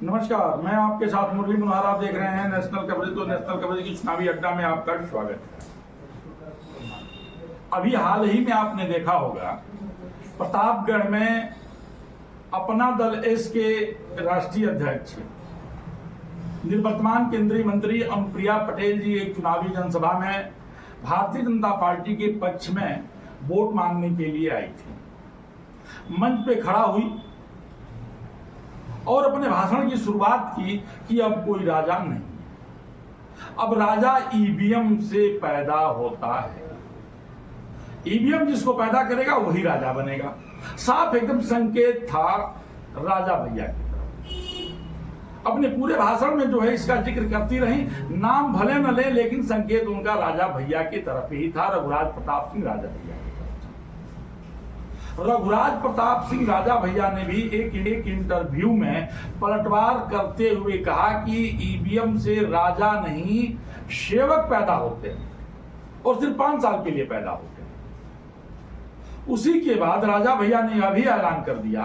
नमस्कार, मैं आपके साथ मुरली मनोहर। आप देख रहे हैं नेशनल कवरेज। तो नेशनल कवरेज की चुनावी अड्डा में आपका स्वागत है। अभी हाल ही में आपने देखा होगा प्रतापगढ़ में अपना दल एस के राष्ट्रीय अध्यक्ष निवर्तमान केंद्रीय मंत्री अनुप्रिया पटेल जी एक चुनावी जनसभा में भारतीय जनता पार्टी के पक्ष में वोट मांगने के लिए आई थी। मंच पे खड़ा हुई और अपने भाषण की शुरुआत की कि अब कोई राजा नहीं, अब राजा ईवीएम से पैदा होता है। ईवीएम जिसको पैदा करेगा वही राजा बनेगा। साफ एकदम संकेत था राजा भैया की तरफ। अपने पूरे भाषण में जो है इसका जिक्र करती रही, नाम भले न ले लेकिन संकेत उनका राजा भैया की तरफ ही था। रघुराज प्रताप सिंह राजा भैया। रघुराज प्रताप सिंह राजा भैया ने भी एक इंटरव्यू में पलटवार करते हुए कहा कि ईवीएम से राजा नहीं सेवक पैदा होते हैं और सिर्फ 5 साल के लिए पैदा होते हैं। उसी के बाद राजा भैया ने यह भी ऐलान कर दिया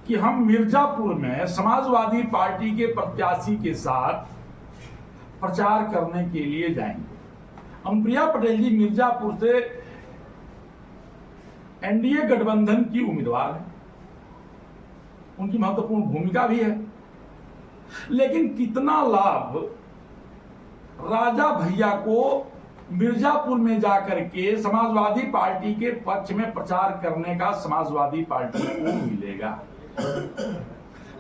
कि हम मिर्जापुर में समाजवादी पार्टी के प्रत्याशी के साथ प्रचार करने के लिए जाएंगे। अनुप्रिया पटेल जी मिर्जापुर से एनडीए गठबंधन की उम्मीदवार है, उनकी महत्वपूर्ण भूमिका भी है। लेकिन कितना लाभ राजा भैया को मिर्जापुर में जाकर के समाजवादी पार्टी के पक्ष में प्रचार करने का समाजवादी पार्टी को मिलेगा?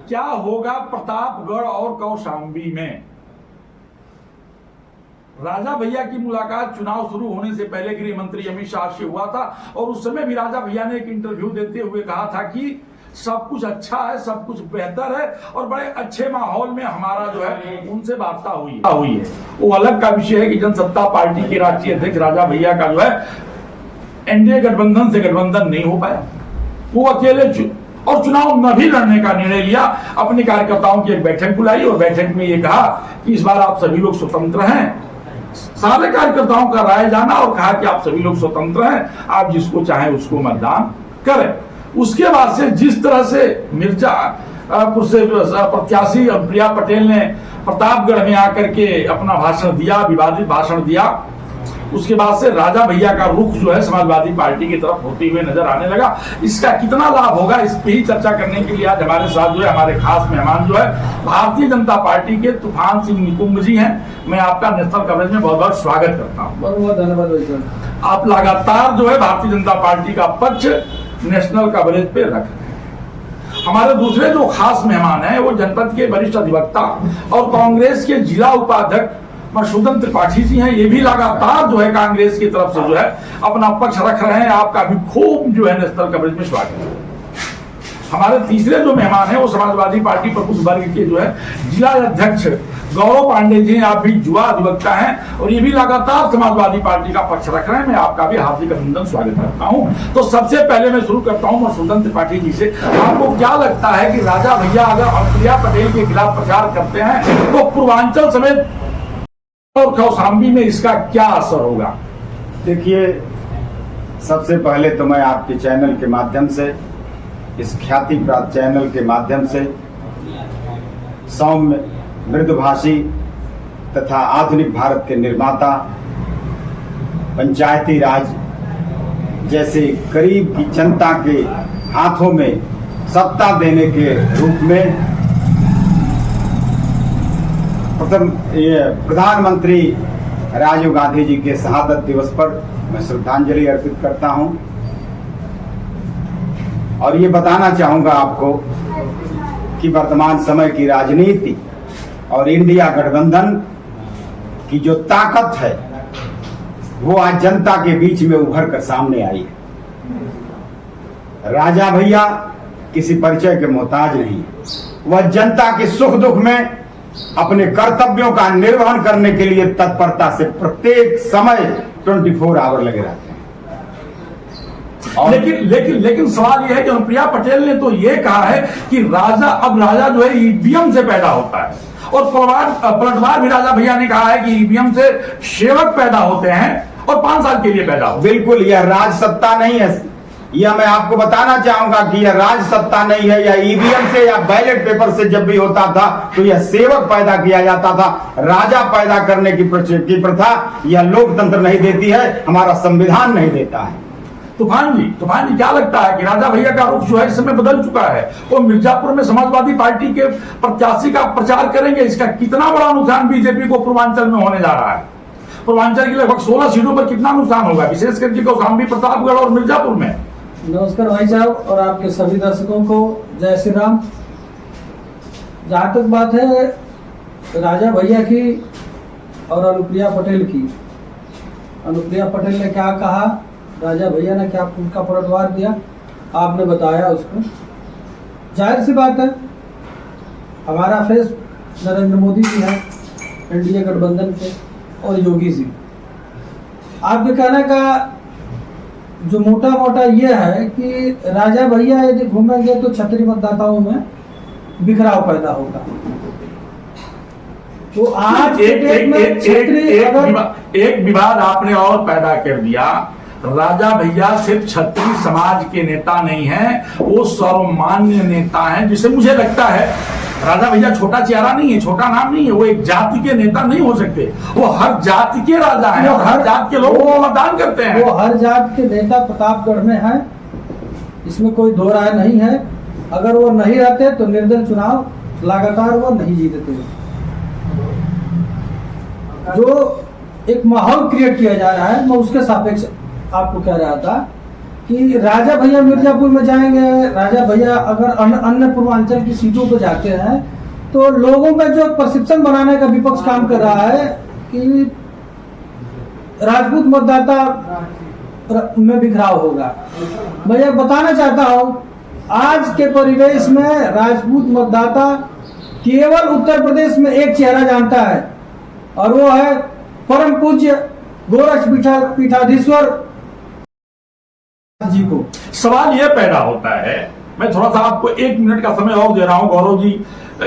क्या होगा प्रतापगढ़ और कौशाम्बी में? राजा भैया की मुलाकात चुनाव शुरू होने से पहले गृह मंत्री अमित शाह से हुआ था और उस समय भी राजा भैया ने एक इंटरव्यू देते हुए कहा था कि सब कुछ अच्छा है, सब कुछ बेहतर है और बड़े अच्छे माहौल में हमारा जो है उनसे वार्ता हुई है। वो अलग का विषय है कि जनसत्ता पार्टी के राष्ट्रीय अध्यक्ष राजा भैया का जो है एनडीए गठबंधन से गठबंधन नहीं हो पाया। वो अकेले और चुनाव न भी लड़ने का निर्णय लिया। अपने कार्यकर्ताओं की एक बैठक बुलाई और बैठक में ये कहा कि इस बार आप सभी लोग स्वतंत्र हैं। सारे कार्यकर्ताओं का राय जाना और कहा कि आप सभी लोग स्वतंत्र हैं, आप जिसको चाहें उसको मतदान करें। उसके बाद से जिस तरह से मिर्जापुर से प्रत्याशी अनुप्रिया पटेल ने प्रतापगढ़ में आकर के अपना भाषण दिया, विवादित भाषण दिया, उसके बाद से राजा भैया का रुख जो है समाजवादी पार्टी की तरफ होते हुए नजर आने लगा। इसका कितना लाभ होगा इस पे ही चर्चा करने के लिए आज हमारे साथ जो है हमारे खास मेहमान जो है भारतीय जनता पार्टी के तूफान सिंह निकुंभ जी हैं। मैं आपका नेशनल कवरेज में बहुत बहुत स्वागत करता हूँ। बहुत बहुत धन्यवाद भाई साहब। आप लगातार जो है भारतीय जनता पार्टी का पक्ष नेशनल कवरेज पे रख रहे हैं। हमारे दूसरे जो खास मेहमान हैं वो जनपद के वरिष्ठ अधिवक्ता और कांग्रेस के जिला उपाध्यक्ष मधुसूदन त्रिपाठी जी हैं। ये भी लगातार जो है कांग्रेस की तरफ से जो है अपना पक्ष रख रहे हैं। आपका भी खूब जो है नेशनल कवरेज में स्वागत है। हमारे तीसरे जो मेहमान हैं वो समाजवादी पार्टी प्रबुद्ध वर्ग के जो है जिला अध्यक्ष गौरव पांडे जी हैं। आप भी युवा अधिवक्ता हैं और ये भी लगातार समाजवादी पार्टी का पक्ष रख रहे हैं। मैं आपका भी हार्दिक अभिनंदन स्वागत करता हूं। तो सबसे पहले मैं शुरू करता हूं मधुसूदन त्रिपाठी जी से। आपको क्या लगता है कि राजा भैया अगर अनुप्रिया पटेल के खिलाफ प्रचार करते हैं तो पूर्वांचल समेत और कौशाम्बी में इसका क्या असर होगा? देखिए, सबसे पहले तो मैं आपके चैनल के माध्यम से, इस ख्याति प्राप्त चैनल के माध्यम से सौम्य मृदुभाषी तथा आधुनिक भारत के निर्माता, पंचायती राज जैसे गरीब की जनता के हाथों में सत्ता देने के रूप में प्रधानमंत्री राजीव गांधी जी के शहादत दिवस पर मैं श्रद्धांजलि अर्पित करता हूं और ये बताना चाहूंगा आपको कि वर्तमान समय की राजनीति और इंडिया गठबंधन की जो ताकत है वो आज जनता के बीच में उभर कर सामने आई है। राजा भैया किसी परिचय के मोहताज नहीं, वह जनता के सुख दुख में अपने कर्तव्यों का निर्वहन करने के लिए तत्परता से प्रत्येक समय 24 आवर लगे रहते हैं। लेकिन सवाल यह है कि अनुप्रिया पटेल ने तो यह कहा है कि राजा जो है ईवीएम से पैदा होता है और पलटवार भी राजा भैया ने कहा है कि ईवीएम से सेवक पैदा होते हैं और 5 साल के लिए पैदा होते हैं। बिल्कुल, यह राज सत्ता नहीं है, यह मैं आपको बताना चाहूंगा कि यह राज सत्ता नहीं है, यह ईवीएम से या बैलेट पेपर से जब भी होता था तो यह सेवक पैदा किया जाता था, राजा पैदा करने की प्रथा यह लोकतंत्र नहीं देती है, हमारा संविधान नहीं देता है। तूफान जी क्या लगता है कि राजा भैया का रुख जो है इस समय बदल चुका है? वो मिर्जापुर में समाजवादी पार्टी के प्रत्याशी का प्रचार करेंगे। इसका कितना बड़ा नुकसान बीजेपी को पूर्वांचल में होने जा रहा है? पूर्वांचल की लगभग 16 सीटों पर कितना नुकसान होगा, विशेष करके कौशाम्बी, प्रतापगढ़ और मिर्जापुर में? नमस्कार भाई साहब और आपके सभी दर्शकों को जय श्री राम। जहाँ तक बात है राजा भैया की और अनुप्रिया पटेल की, अनुप्रिया पटेल ने क्या कहा, राजा भैया ने क्या उनका पलटवार दिया, आपने बताया उसको। जाहिर सी बात है हमारा फेस नरेंद्र मोदी जी है, एनडीए गठबंधन के, और योगी जी। आपके कहने का जो मोटा मोटा ये है कि राजा भैया यदि घूमेंगे तो छत्री मतदाताओं में बिखराव पैदा होगा। तो आज एक विवाद आपने और पैदा कर दिया। राजा भैया सिर्फ क्षत्रिय समाज के नेता नहीं हैं, वो सर्वमान्य नेता हैं, जिसे मुझे लगता है राजा भैया छोटा चेहरा नहीं है, छोटा नाम नहीं है, वो एक जाति के नेता नहीं हो सकते। वो हर जाति के राजा हैं और हर जाति के लोग मतदान करते हैं। वो हर जाति के नेता प्रतापगढ़ में है, इसमें कोई दो राय नहीं है। अगर वो नहीं रहते तो निर्दल चुनाव लगातार वो नहीं जीतते। जो एक माहौल क्रिएट किया जा रहा है, मैं उसके सापेक्ष आपको कह रहा था कि राजा भैया मिर्जापुर में जाएंगे, राजा भैया अगर अन्य पूर्वांचल की सीटों पर जाते हैं तो लोगों में जो परसेप्शन बनाने का विपक्ष काम कर रहा है कि राजपूत मतदाता में बिखराव होगा। मैं ये बताना चाहता हूं, आज के परिवेश में राजपूत मतदाता केवल उत्तर प्रदेश में एक चेहरा जानता है और वो है परम पूज्य गोरक्ष पीठाधीश्वर जी को। सवाल यह पैदा होता है, मैं थोड़ा सा आपको 1 मिनट का समय और दे रहा हूं, गौरव जी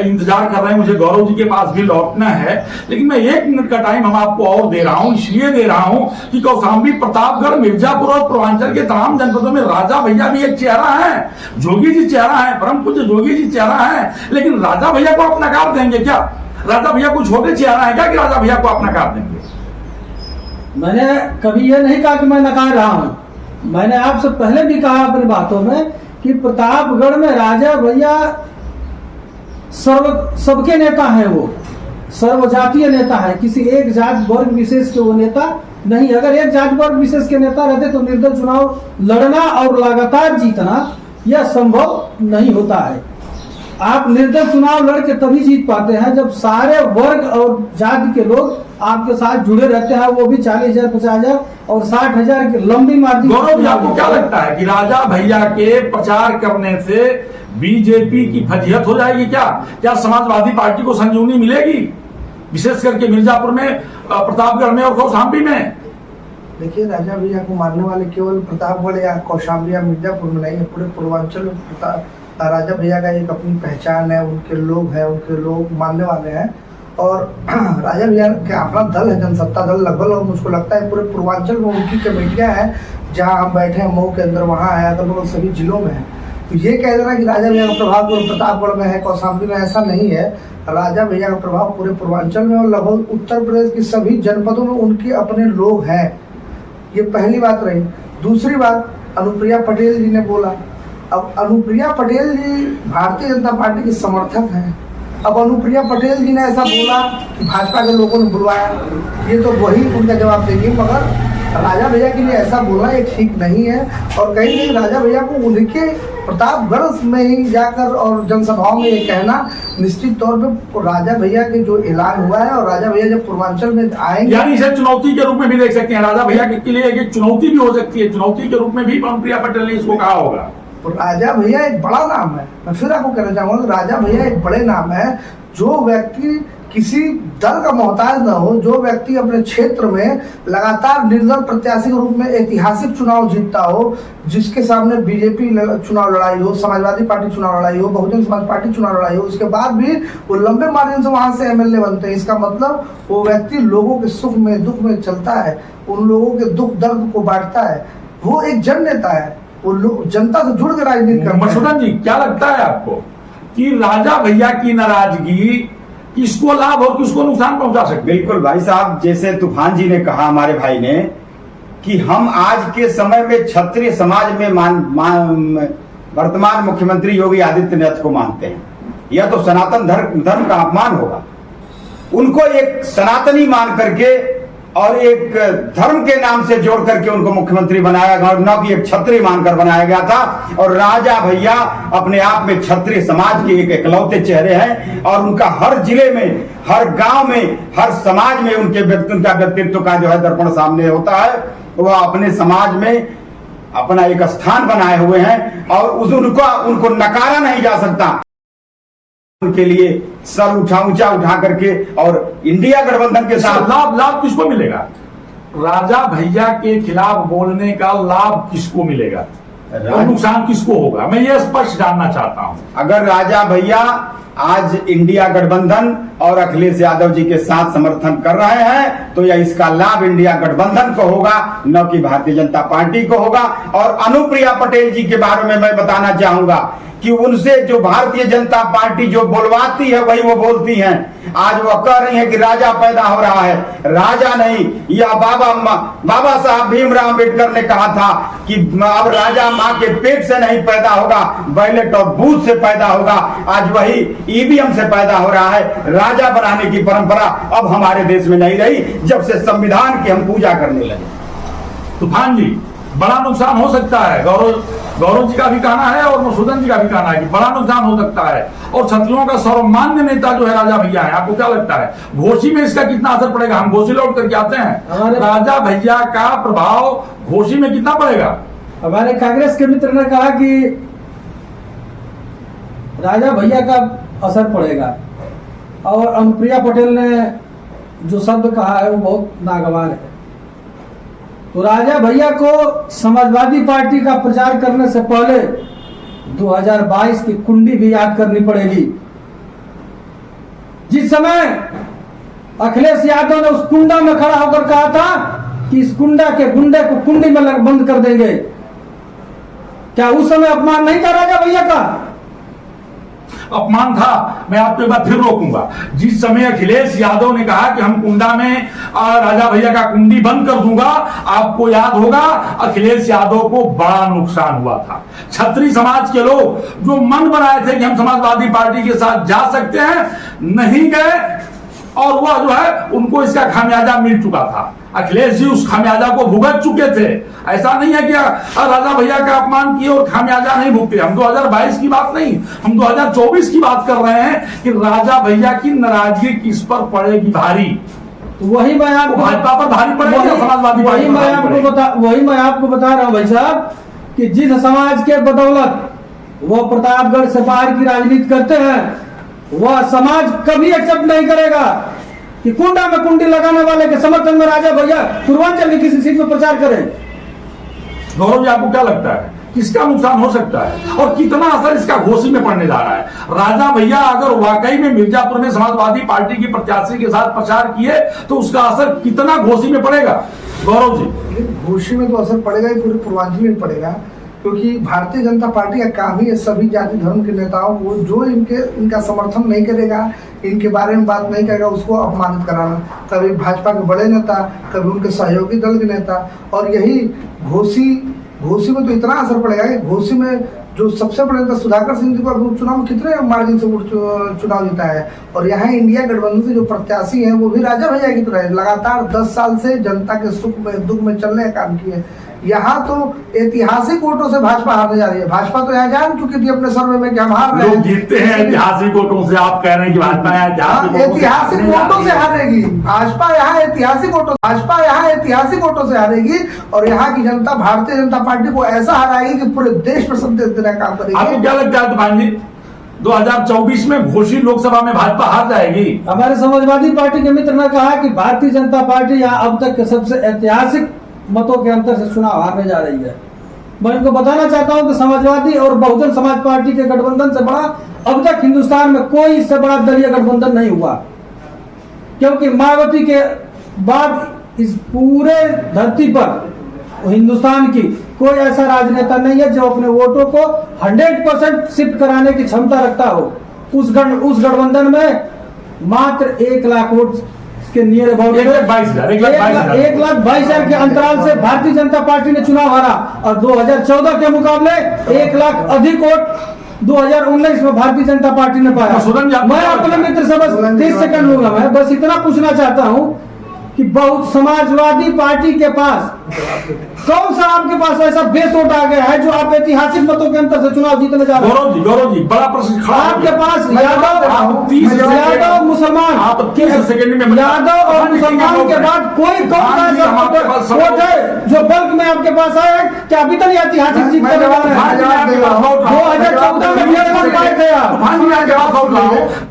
इंतजार कर रहे हैं, मुझे गौरव जी के पास भी लौटना है, लेकिन मैं 1 मिनट का टाइम हम आपको और दे रहा हूं, इसलिए दे रहा हूं कि कौशाम्बी, प्रतापगढ़, मिर्जापुर और पूर्वांचल के तमाम जनपदों में राजा भैया भी एक चेहरा है, जोगी जी चेहरा है, परम पूज्य जोगी जी चेहरा है, लेकिन राजा भैया को आप नकार देंगे क्या? राजा भैया कोई छोटे चेहरा है क्या कि राजा भैया को आप नकार देंगे? मैंने कभी यह नहीं कहा कि मैं नकार रहा हूं। मैंने आपसे पहले भी कहा अपनी बातों में कि प्रतापगढ़ में राजा भैया सबके नेता हैं, वो सर्वजातीय नेता है, किसी एक जात वर्ग विशेष के वो नेता नहीं। अगर एक जात वर्ग विशेष के नेता रहते तो निर्दल चुनाव लड़ना और लगातार जीतना यह संभव नहीं होता है। आप निर्दल चुनाव लड़के तभी जीत पाते हैं जब सारे वर्ग और जाति के लोग आपके साथ जुड़े रहते हैं, वो भी 40,000, 50,000 और 60,000 की लंबी मार्जिन। गौरव, आपको क्या लगता है कि राजा भैया के प्रचार करने से बीजेपी की फजीहत हो जाएगी क्या? क्या समाजवादी पार्टी को संजीवनी मिलेगी, विशेष करके मिर्जापुर में, प्रतापगढ़ में और कौशाम्बी में? देखिए, राजा भैया को मानने वाले केवल प्रतापगढ़ या कौशाम्बी या मिर्जापुर में नहीं है, पूरे पूर्वांचल में राजा भैया का एक अपनी पहचान है, उनके लोग हैं, उनके लोग मानने वाले हैं। और राजा भैया का अपना दल है, जनसत्ता दल लगभग, और मुझको लगता है पूरे पूर्वांचल में उनकी कमेटियां हैं। जहां हम बैठे हैं मऊ के अंदर, वहाँ है, अगल बगल सभी जिलों में है। तो ये कह देना कि राजा भैया का प्रभाव पूरे प्रतापगढ़ में है, कौशाम्बी में, ऐसा नहीं है। राजा भैया का प्रभाव पूरे पूर्वांचल में और लगभग उत्तर प्रदेश की सभी जनपदों में उनके अपने लोग हैं। ये पहली बात रही। दूसरी बात, अनुप्रिया पटेल जी ने बोला, अब अनुप्रिया पटेल जी भारतीय जनता पार्टी के समर्थक हैं। अब अनुप्रिया पटेल जी ने ऐसा बोला कि भाजपा के लोगों ने बुलवाया, ये तो वही उनका जवाब देंगे, मगर राजा भैया के लिए ऐसा बोलना ये ठीक नहीं है। और कहीं नहीं, राजा भैया को उनके प्रतापगढ़ में ही जाकर और जनसभाओं में ये कहना निश्चित तौर पे राजा भैया के जो ऐलान हुआ है, और राजा भैया जब पूर्वांचल में आएंगे, यानी इसे चुनौती के रूप में भी देख सकते हैं, राजा भैया के लिए एक चुनौती भी हो सकती है, चुनौती के रूप में भी अनुप्रिया पटेल ने इसको कहा होगा। तो राजा भैया एक बड़ा नाम है। मैं फिर आपको कहना चाहूंगा, राजा भैया एक बड़े नाम है। जो व्यक्ति किसी दल का मोहताज न हो, जो व्यक्ति अपने क्षेत्र में लगातार निर्दल प्रत्याशी के रूप में ऐतिहासिक चुनाव जीतता हो, जिसके सामने बीजेपी चुनाव लड़ाई हो, समाजवादी पार्टी चुनाव लड़ाई हो, बहुजन समाज पार्टी चुनाव लड़ाई हो, उसके बाद भी वो लंबे मार्जिन से वहां से एमएलए बनते हैं। इसका मतलब वो व्यक्ति लोगों के सुख में दुख में चलता है, उन लोगों के दुख दर्द को बांटता है, वो एक जन नेता है। वो लोग जनता से जुड़ के राजनीति करते हैं। मधुसूदन जी, क्या लगता है आपको कि राजा भैया की नाराजगी किसको लाभ और किसको नुकसान पहुंचा सकती है? बिल्कुल भाई साहब, जैसे तूफान जी ने कहा, हमारे भाई ने, कि हम आज के समय में क्षत्रिय समाज में वर्तमान मुख्यमंत्री योगी आदित्यनाथ को मानते हैं। यह तो सनातन धर्म का अपमान होगा। उनको एक सनातनी मान करके और एक धर्म के नाम से जोड़ करके उनको मुख्यमंत्री बनाया गया, न कि एक क्षत्रिय मानकर बनाया गया था। और राजा भैया अपने आप में क्षत्रिय समाज के एक इकलौते चेहरे हैं और उनका हर जिले में, हर गांव में, हर समाज में उनका व्यक्तित्व का जो है दर्पण सामने होता है। वह अपने समाज में अपना एक स्थान बनाए हुए हैं और उनको नकारा नहीं जा सकता। उनके लिए सर ऊंचा उठा करके और इंडिया गठबंधन के साथ लाभ किसको मिलेगा? राजा भैया के खिलाफ बोलने का लाभ किसको मिलेगा और नुकसान किसको होगा? मैं ये स्पष्ट जानना चाहता हूं। अगर राजा भैया आज इंडिया गठबंधन और अखिलेश यादव जी के साथ समर्थन कर रहे हैं तो यह इसका लाभ इंडिया गठबंधन को होगा, न कि भारतीय जनता पार्टी को होगा। और अनुप्रिया पटेल जी के बारे में मैं बताना चाहूंगा कि उनसे जो भारतीय जनता पार्टी जो बोलवाती है वही वो बोलती हैं। आज वो कह रही है कि राजा पैदा हो रहा है। राजा नहीं, यह बाबा साहब भीमराव अम्बेडकर ने कहा था कि अब राजा माँ के पेट से नहीं पैदा होगा, बैलेट और बूथ से पैदा होगा। आज वही ईवीएम से पैदा हो रहा है। राजा बनाने की परंपरा अब हमारे देश में नहीं रही जब से संविधान की हम पूजा करने लगे। तूफान जी, बड़ा नुकसान हो सकता है। गौरव जी का भी कहना है और मधुसूदन जी का भी कहना है कि बड़ा नुकसान हो सकता है। और क्षत्रियों का सर्वमान्य नेता जो है राजा भैया है, आपको क्या लगता है घोषी में इसका कितना असर पड़ेगा? हम घोषी लौट करके आते हैं, राजा भैया का प्रभाव घोषी में कितना पड़ेगा? हमारे कांग्रेस के मित्र ने कहा कि राजा भैया का असर पड़ेगा और अनुप्रिया पटेल ने जो शब्द कहा है वो बहुत नागवार है। तो राजा भैया को समाजवादी पार्टी का प्रचार करने से पहले 2022 की कुंडी भी याद करनी पड़ेगी। जिस समय अखिलेश यादव ने उस कुंडा में खड़ा होकर कहा था कि इस कुंडा के गुंडे को कुंडी में बंद कर देंगे, क्या उस समय अपमान नहीं था राजा भैया का? अपमान था। मैं आपको एक बार फिर रोकूंगा। जिस समय अखिलेश यादव ने कहा कि हम कुंडा में राजा भैया का कुंडी बंद कर दूंगा, आपको याद होगा अखिलेश यादव को बड़ा नुकसान हुआ था। क्षत्रिय समाज के लोग जो मन बनाए थे कि हम समाजवादी पार्टी के साथ जा सकते हैं, नहीं गए और वह जो है उनको इसका खामियाजा मिल चुका था। अखिलेश जी उस खामियाजा को भुगत चुके थे। ऐसा नहीं है कि राजा भैया का अपमान किए और खामियाजा नहीं भुगते। हम 2022 की बात नहीं, हम 2024 की बात कर रहे हैं कि राजा भैया की नाराजगी किस पर पड़ेगी भारी? वही मैं आपको भाजपा पर भारी पड़ेगी, समाजवादी वही मैं आपको बता रहा हूं भाई साहब कि जिस समाज के बदौलत वो प्रतापगढ़ से बाहर की राजनीति करते हैं, वह समाज कभी एक्सेप्ट नहीं करेगा कि कुंडा में कुंडी लगाने वाले के समर्थन में राजा भैया पूर्वांचल की किसी सीट में प्रचार करें। गौरव जी, आपको क्या लगता है किसका नुकसान हो सकता है और कितना असर इसका घोषी में पड़ने जा रहा है? राजा भैया अगर वाकई में मिर्जापुर में समाजवादी पार्टी की प्रत्याशी के साथ प्रचार किए तो उसका असर कितना घोषी में पड़ेगा? गौरव जी, घोषी में तो असर पड़ेगा ही, पूरे पूर्वांचल में पड़ेगा, क्योंकि भारतीय जनता पार्टी का काम ही है सभी जाति धर्म के नेताओं को जो इनका समर्थन नहीं करेगा, इनके बारे में बात नहीं करेगा, उसको अपमानित कराना। कभी भाजपा के बड़े नेता, कभी उनके सहयोगी दल के नेता। और यही घोषी में तो इतना असर पड़ेगा कि घोषी में जो सबसे बड़े नेता सुधाकर सिंह जी को चुनाव में कितने मार्जिन से चुनाव जीता है। और यहाँ इंडिया गठबंधन से जो प्रत्याशी हैं वो भी राजा भैया की तरह लगातार 10 साल से जनता के सुख में दुख में चलने का काम किए। यहाँ तो ऐतिहासिक वोटों से भाजपा हारने जा रही है। भाजपा तो यहाँ जान चुकी थी अपने सर्वे में कि हम हार रहे हैं। लोग जीतते हैं ऐतिहासिक वोटों से, आप कह रहे हैं कि भाजपा ऐतिहासिक वोटों से हारेगी। भाजपा यहाँ ऐतिहासिक वोटों से हारेगी और यहाँ की जनता भारतीय जनता पार्टी को ऐसा हराएगी कि पूरे देश में संदेश देने का काम करेगी। आपको क्या लगता है तूफान जी, 2024 में घोषी लोकसभा में भाजपा हार जाएगी? हमारे समाजवादी पार्टी के मित्र ने कहा कि भारतीय जनता पार्टी यहाँ अब तक के सबसे ऐतिहासिक मतों के अंतर से चुनाव हारने जा रही है। मैं इनको बताना चाहता हूं कि समाजवादी और बहुजन समाज पार्टी के गठबंधन से बड़ा अब तक हिंदुस्तान में कोई इससे बड़ा दलीय गठबंधन नहीं हुआ, क्योंकि मायावती के बाद इस पूरे धरती पर हिंदुस्तान की कोई ऐसा राजनेता नहीं है जो अपने वोटों को 100% शिफ्ट कराने की क्षमता रखता हो। उस गठबंधन में मात्र 1 लाख वोट के नियर अबाउट 1,22,000 के अंतराल से भारतीय जनता पार्टी ने चुनाव हारा और 2014 के मुकाबले 1 लाख अधिक वोट 2019 में भारतीय जनता पार्टी ने पाया। मैं अपने मित्र से बस 30 सेकंड लूंगा, मैं बस इतना पूछना चाहता हूं कि बहुत समाजवादी पार्टी के पास कौन सा आपके पास ऐसा बेस वोट आ गया है जो आप ऐतिहासिक मतों के अंतर से चुनाव जीतने जा रहे हैं? गौरव जी बड़ा प्रश्न खड़ा है। आपके पास यादव मुसलमान आप 30 सेकंड में यादव और मुसलमान के बाद कोई कौन सा ऐसा वोट है जो बल्क में आपके पास आया है कि अभी तक ऐतिहासिक जीत करने वाले हैं? 2014 में 1.5 लाख पाए थे आप।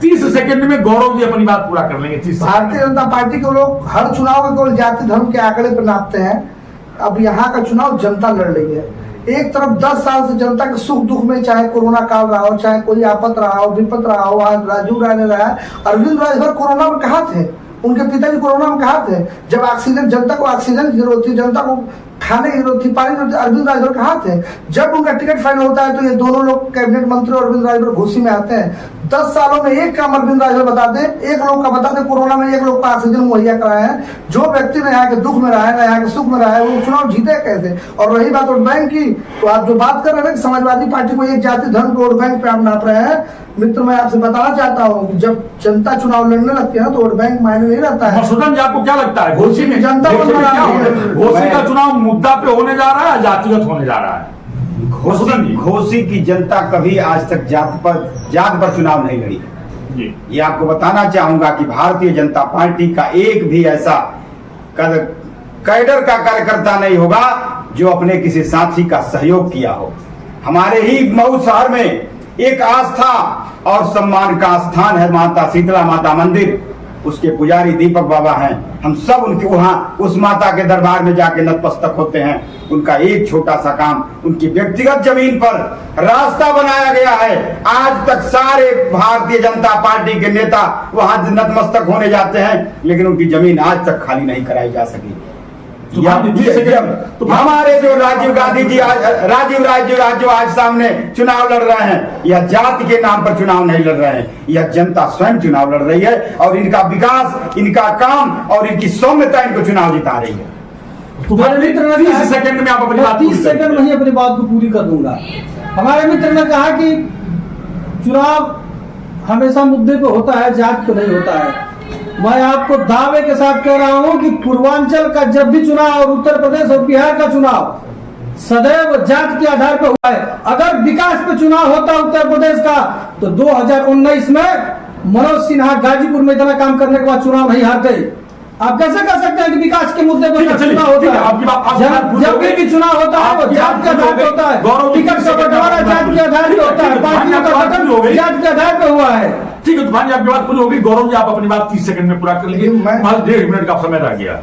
30 सेकंड में गौरव जी अपनी बात पूरा कर लेंगे। 30 भारतीय जनता पार्टी के लोग हर चुनाव को केवल जाति धर्म के आंकड़े पर नापते हैं। अब यहाँ का चुनाव जनता लड़ रही है। एक तरफ 10 साल से जनता के सुख दुख में, चाहे कोरोना काल रहा हो, चाहे कोई आपत रहा हो, विपत रहा हो, आज राजीव राय ने रहा है। अरविंद राजभर कोरोना में कहाँ थे? उनके पिताजी कोरोना में कहाँ थे? जब ऑक्सीजन, जनता को ऑक्सीजन की जरूरत थी, जनता को खाने की जरूरत थी, पानी की जरूरत थी, अरविंद राजभर कहाँ थे? जब उनका टिकट फाइनल होता है तो ये दोनों लोग कैबिनेट मंत्री और अरविंद राजभर घोषी में आते हैं। 10 सालों में एक काम अरविंद राजभर बता दें, एक लोग का बता दें, कोरोना में एक लोग का ऑक्सीजन मुहैया कराया है। जो व्यक्ति ने यहाँ के दुख में रहा है, ना यहाँ के सुख में रहा है, वो चुनाव जीते कैसे? और रही बात वोट बैंक की, तो आप जो बात कर रहे हैं कि समाजवादी पार्टी को एक जाति धर्म के वोट बैंक पे आप नाप रहे हैं, मित्र मैं आपसे बताना चाहता हूँ कि जब जनता चुनाव लड़ने लगती है ना तो वोट बैंक मायने नहीं रहता है। मसूदन जी आपको क्या लगता है घोषी में जनता घोषी का चुनाव मुद्दा पे होने जा रहा है, जातिगत होने जा रहा है? घोषी की जनता कभी आज तक जात पर चुनाव नहीं लड़ी जी। ये आपको बताना चाहूंगा कि भारतीय जनता पार्टी का एक भी ऐसा कैडर का कार्यकर्ता नहीं होगा जो अपने किसी साथी का सहयोग किया हो। हमारे ही मऊ शहर में एक आस्था और सम्मान का स्थान है माता शीतला माता मंदिर, उसके पुजारी दीपक बाबा हैं। हम सब उनके वहां उस माता के दरबार में जाके नतमस्तक होते हैं। उनका एक छोटा सा काम, उनकी व्यक्तिगत जमीन पर रास्ता बनाया गया है। आज तक सारे भारतीय जनता पार्टी के नेता वहां नतमस्तक होने जाते हैं, लेकिन उनकी जमीन आज तक खाली नहीं कराई जा सकी। हमारे जो राजीव गांधी जी, राजीव राय जो आज सामने चुनाव लड़ रहे हैं, यह जाति के नाम पर चुनाव नहीं लड़ रहे हैं, यह जनता स्वयं चुनाव लड़ रही है और इनका विकास, इनका काम और इनकी सौम्यता इनको चुनाव जिता रही है। 30 सेकंड में आप अपनी बात 30 सेकंड में ही अपनी बात को पूरी कर दूंगा। हमारे मित्र ने कहा कि चुनाव हमेशा मुद्दे पे होता है, जात पे नहीं होता है। मैं आपको दावे के साथ कह रहा हूं कि पूर्वांचल का जब भी चुनाव और उत्तर प्रदेश और बिहार का चुनाव सदैव जात के आधार पर हुआ है। अगर विकास पे चुनाव होता उत्तर प्रदेश का तो 2019 में मनोज सिन्हा गाजीपुर में इतना काम करने के बाद चुनाव नहीं हारते। आप कैसे कह सकते हैं कि विकास के मुद्दे पर चुनाव होता है? जब भी चुनाव होता है वो जात के आधार पर होता है, टिकट का बंटवारा जात के आधार पर होता है, पार्टियों का गठन जात के आधार पर हुआ है। ठीक है तूफान जी आपकी बात पूरी होगी। गौरव जी आप अपनी बात 30 सेकंड में पूरा कर लीजिए, 1.5 मिनट का समय रह गया।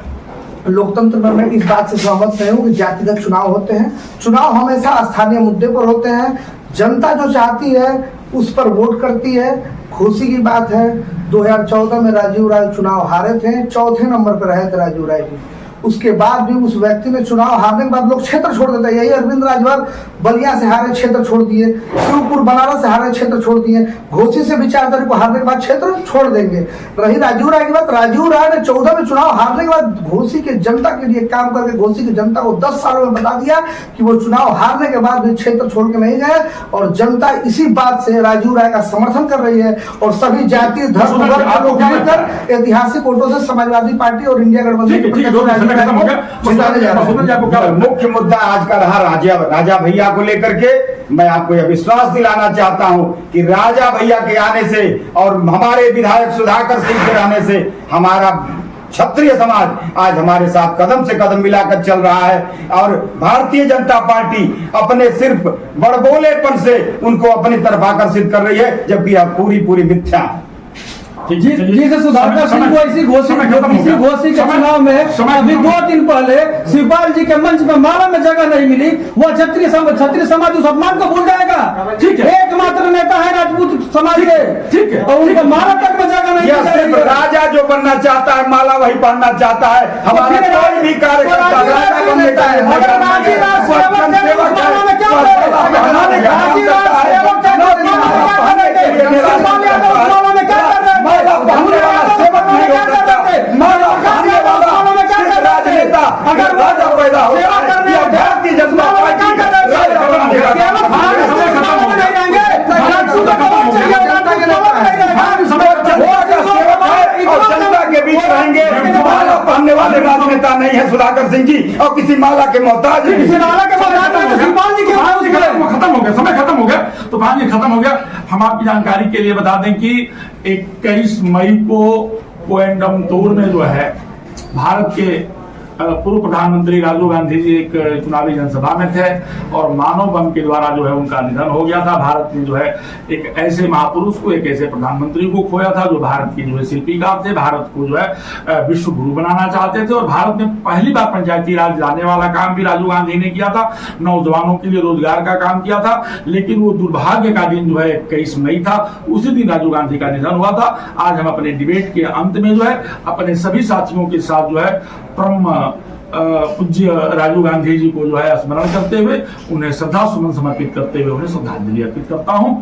लोकतंत्र में मैं इस बात से सहमत नहीं हूँ कि जातिगत चुनाव होते हैं। चुनाव हमेशा स्थानीय मुद्दे पर होते हैं। जनता जो चाहती है उस पर वोट करती है। खुशी की बात है 2014 में राजीव राय चुनाव हारे थे, 4थे नंबर पर रहे थे राजीव राय जी। उसके बाद भी उस व्यक्ति ने चुनाव हारने के बाद लोग क्षेत्र छोड़ देते हैं। यही अरविंद राजभर बलिया से हारे, क्षेत्र छोड़ दिए, शिवपुर बनारस से हारे, क्षेत्र छोड़ दिए, घोसी से विचारधारा को हारने के बाद क्षेत्र छोड़ देंगे। रही राजीव राय की बात, राजीव राय ने 14 में चुनाव हारने के बाद घोसी के जनता के लिए काम करके घोसी की जनता को 10 सालों में बता दिया कि वो चुनाव हारने के बाद भी क्षेत्र छोड़ के नहीं गए और जनता इसी बात से राजीव राय का समर्थन कर रही है। और सभी जातीय धर्म मिलकर ऐतिहासिक वोटों से समाजवादी पार्टी और इंडिया गठबंधन मुख्य मुद्दा आज का रहा राजा भैया को लेकर के। मैं आपको यह विश्वास दिलाना चाहता हूं कि राजा भैया के आने से और हमारे विधायक सुधाकर सिंह के आने से हमारा क्षत्रिय समाज आज हमारे साथ कदम से कदम मिलाकर चल रहा है। और भारतीय जनता पार्टी अपने सिर्फ बड़बोलेपन से उनको अपनी तरफ आकर्षित कर रही है, जबकि यह पूरी मिथ्या है। जी से सुधाकर सिंह को इसी घोषी के चुनाव में अभी 2 दिन पहले शिवपाल जी के मंच में माला में जगह नहीं मिली। वो क्षत्रिय समाज उस अपमान को भूल जाएगा। एकमात्र नेता है राजपूत समाज समाज के, ठीक है, और ठीक उनको है। माला तक में जगह नहीं यह दी जा सिर्फ रही है। राजा जो बनना चाहता है माला वही पहनना चाहता है। हमारा फिर कोई भी कार्यकर्ता राजी राजा राज बनने का है। निर्णय अगर करता राजी है। राज वह सेवक है, जनसेवक उस है, माला में क्या वह करे? सेवा बनाने का काम राजी राज करता है। सेवक है, उस माला में क्या पहनने के लिए करे? सुभाष यादव उस माला में क्या कर रहे थे? माला पहनने वाला सेवक नहीं हो सकता। माला पहनने वाला सिर्फ राजनेता अगर राजा पैदा होता सेवा है करने या भारतीय जनता पार्टी राजा बनाने का काम करता है। जनता का सेवक है और जनता के बीच रहेंगे। माला पहनने वाले राजनेता नहीं है सुधाकर सिंह जी, और किसी माला के मोहताज नहीं। खत्म हो गया, समय खत्म हो गया, तो कहानी खत्म हो गया। हम आपकी जानकारी के लिए बता दें कि 21 मई को कोयम्बटूर में जो है भारत के पूर्व प्रधानमंत्री राजीव गांधी जी एक चुनावी जनसभा में थे और मानव बम के द्वारा जो है उनका निधन हो गया था। भारत ने जो है एक ऐसे महापुरुष को, एक ऐसे प्रधानमंत्री को खोया था जो भारत के जो है शिल्पीकार थे, भारत को जो है विश्व गुरु बनाना चाहते थे। और भारत में पहली बार पंचायती राज लाने वाला काम भी राजीव गांधी ने किया था, नौजवानों के लिए रोजगार का काम किया था। लेकिन वो दुर्भाग्य का दिन जो है 21 मई था, उसी दिन राजीव गांधी का निधन हुआ था। आज हम अपने डिबेट के अंत में जो है अपने सभी साथियों के साथ जो है परम पूज्य राजीव गांधी जी को जो है स्मरण करते हुए उन्हें श्रद्धा सुमन समर्पित करते हुए उन्हें श्रद्धांजलि अर्पित करता हूं।